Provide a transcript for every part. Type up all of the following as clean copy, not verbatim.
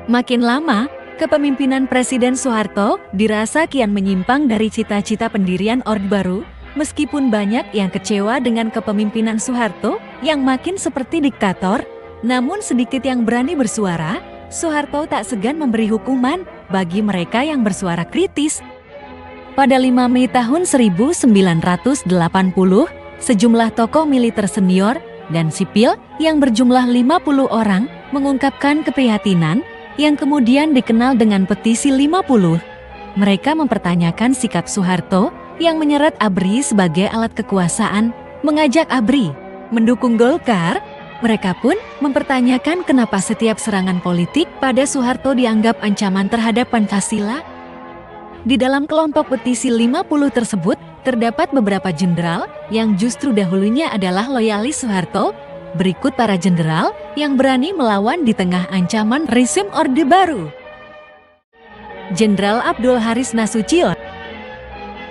Makin lama, kepemimpinan Presiden Soeharto dirasa kian menyimpang dari cita-cita pendirian Orde Baru, meskipun banyak yang kecewa dengan kepemimpinan Soeharto yang makin seperti diktator, namun sedikit yang berani bersuara. Soeharto tak segan memberi hukuman bagi mereka yang bersuara kritis. Pada 5 Mei tahun 1980, sejumlah tokoh militer senior dan sipil yang berjumlah 50 orang mengungkapkan keprihatinan yang kemudian dikenal dengan Petisi 50. Mereka mempertanyakan sikap Soeharto yang menyeret ABRI sebagai alat kekuasaan, mengajak ABRI mendukung Golkar. Mereka pun mempertanyakan kenapa setiap serangan politik pada Soeharto dianggap ancaman terhadap Pancasila. Di dalam kelompok Petisi 50 tersebut, terdapat beberapa jenderal yang justru dahulunya adalah loyalis Soeharto. Berikut para jenderal yang berani melawan di tengah ancaman rezim Orde Baru. Jenderal Abdul Haris Nasution.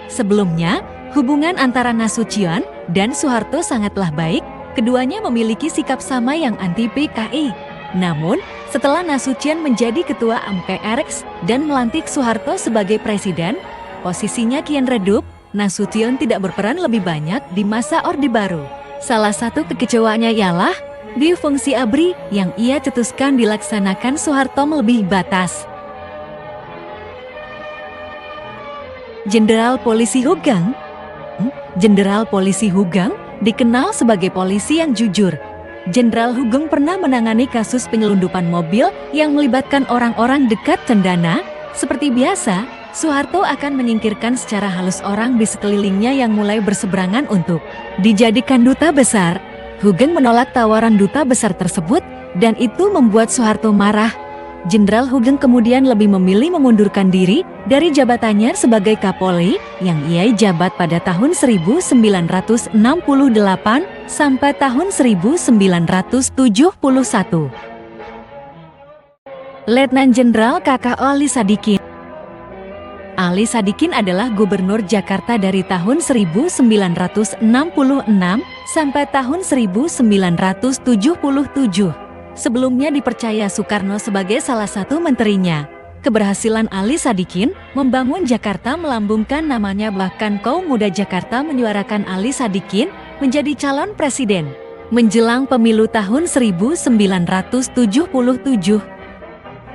Sebelumnya, hubungan antara Nasution dan Soeharto sangatlah baik. Keduanya memiliki sikap sama yang anti PKI. Namun, setelah Nasution menjadi ketua MPRX dan melantik Soeharto sebagai presiden, posisinya kian redup. Nasution tidak berperan lebih banyak di masa Orde Baru. Salah satu kekecewaannya ialah di fungsi ABRI yang ia cetuskan dilaksanakan Soeharto melebihi batas. Jenderal Polisi Hugeng. Jenderal Polisi Hugeng dikenal sebagai polisi yang jujur. Jenderal Hugeng pernah menangani kasus penyelundupan mobil yang melibatkan orang-orang dekat cendana. Seperti biasa, Soeharto akan menyingkirkan secara halus orang di sekelilingnya yang mulai berseberangan untuk dijadikan duta besar. Hugeng menolak tawaran duta besar tersebut dan itu membuat Soeharto marah. Jenderal Hugeng kemudian lebih memilih mengundurkan diri dari jabatannya sebagai Kapolri yang ia jabat pada tahun 1968 sampai tahun 1971. Letnan Jenderal KK Ali Sadikin. Ali Sadikin adalah Gubernur Jakarta dari tahun 1966 sampai tahun 1977. Sebelumnya dipercaya Soekarno sebagai salah satu menterinya. Keberhasilan Ali Sadikin membangun Jakarta melambungkan namanya, bahkan kaum muda Jakarta menyuarakan Ali Sadikin menjadi calon presiden menjelang pemilu tahun 1977.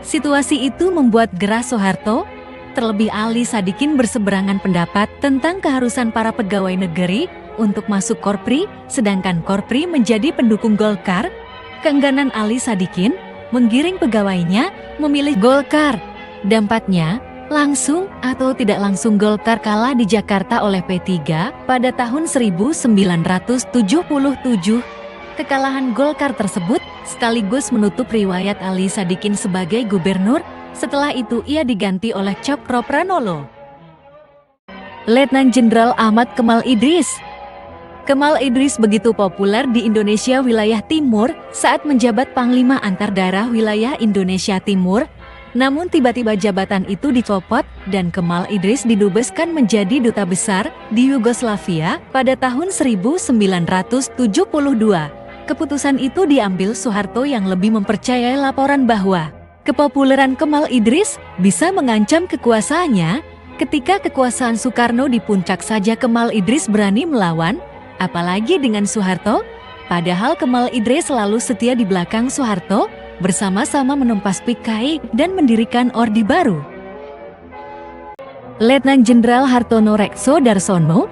Situasi itu membuat gerah Soeharto. Terlebih Ali Sadikin berseberangan pendapat tentang keharusan para pegawai negeri untuk masuk Korpri, sedangkan Korpri menjadi pendukung Golkar. Keengganan Ali Sadikin menggiring pegawainya memilih Golkar. Dampaknya, langsung atau tidak langsung Golkar kalah di Jakarta oleh P3 pada tahun 1977. Kekalahan Golkar tersebut sekaligus menutup riwayat Ali Sadikin sebagai gubernur. Setelah itu ia diganti oleh Cokro Pranolo. Letnan Jenderal Ahmad Kemal Idris. Kemal Idris begitu populer di Indonesia wilayah Timur saat menjabat Panglima Antar Daerah Wilayah Indonesia Timur. Namun tiba-tiba jabatan itu dicopot dan Kemal Idris didubeskan menjadi duta besar di Yugoslavia pada tahun 1972. Keputusan itu diambil Soeharto yang lebih mempercayai laporan bahwa kepopuleran Kemal Idris bisa mengancam kekuasaannya. Ketika kekuasaan Soekarno di puncak saja Kemal Idris berani melawan, apalagi dengan Soeharto. Padahal Kemal Idris selalu setia di belakang Soeharto, bersama-sama menumpas PKI dan mendirikan Orde Baru. Letnan Jenderal Hartono Rekso Darsono.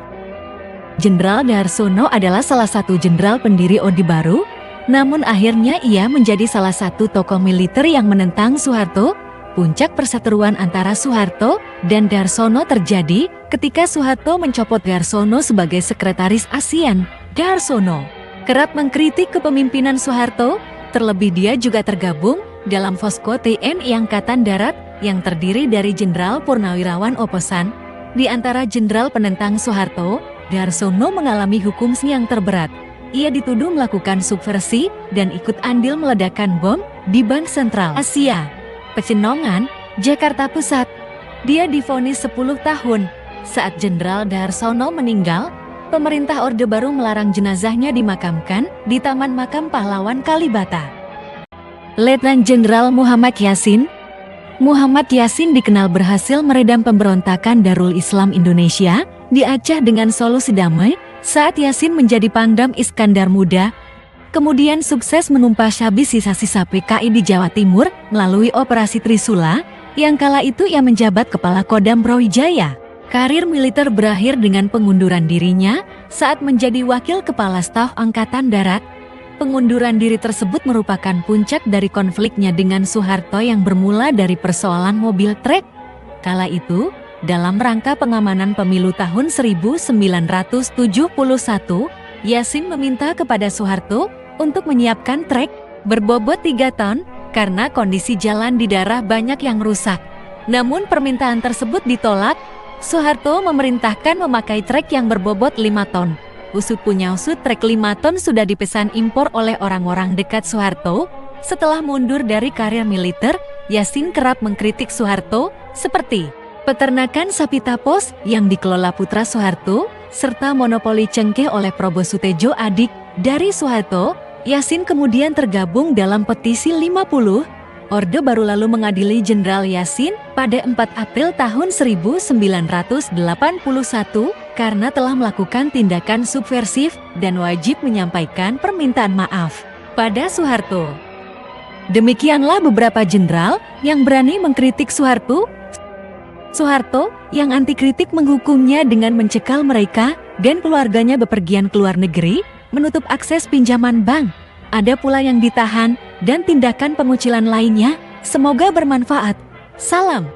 Jenderal Darsono adalah salah satu jenderal pendiri Orde Baru. Namun akhirnya ia menjadi salah satu tokoh militer yang menentang Soeharto. Puncak perseteruan antara Soeharto dan Darsono terjadi ketika Soeharto mencopot Darsono sebagai sekretaris ASEAN. Darsono kerap mengkritik kepemimpinan Soeharto, terlebih dia juga tergabung dalam Posko TNI Angkatan Darat yang terdiri dari Jenderal Purnawirawan Oposan. Di antara jenderal penentang Soeharto, Darsono mengalami hukum yang terberat. Ia dituduh melakukan subversi dan ikut andil meledakkan bom di Bank Sentral Asia, Pecenongan, Jakarta Pusat. Dia divonis 10 tahun. Saat Jenderal Darsono meninggal, pemerintah Orde Baru melarang jenazahnya dimakamkan di Taman Makam Pahlawan Kalibata. Letnan Jenderal Muhammad Yasin. Muhammad Yasin dikenal berhasil meredam pemberontakan Darul Islam Indonesia di Aceh dengan solusi damai saat Yasin menjadi Pangdam Iskandar Muda. Kemudian sukses menumpas habis sisa-sisa PKI di Jawa Timur melalui Operasi Trisula, yang kala itu ia menjabat Kepala Kodam Brawijaya. Karir militer berakhir dengan pengunduran dirinya saat menjadi Wakil Kepala Staf Angkatan Darat. Pengunduran diri tersebut merupakan puncak dari konfliknya dengan Soeharto yang bermula dari persoalan mobil trek. Kala itu, dalam rangka pengamanan pemilu tahun 1971, Yasin meminta kepada Soeharto untuk menyiapkan trek berbobot 3 ton karena kondisi jalan di daerah banyak yang rusak. Namun permintaan tersebut ditolak. Soeharto memerintahkan memakai trek yang berbobot 5 ton. Usut punya usut, trek 5 ton sudah dipesan impor oleh orang-orang dekat Soeharto. Setelah mundur dari karir militer, Yasin kerap mengkritik Soeharto seperti peternakan sapi tapos yang dikelola putra Soeharto, serta monopoli cengkeh oleh Probo Sutejo adik dari Soeharto. Yasin kemudian tergabung dalam petisi 50. Orde Baru lalu mengadili Jenderal Yasin pada 4 April tahun 1981 karena telah melakukan tindakan subversif dan wajib menyampaikan permintaan maaf pada Soeharto. Demikianlah beberapa jenderal yang berani mengkritik Soeharto. Soeharto yang anti kritik menghukumnya dengan mencekal mereka dan keluarganya bepergian ke luar negeri, menutup akses pinjaman bank. Ada pula yang ditahan dan tindakan pengucilan lainnya. Semoga bermanfaat. Salam.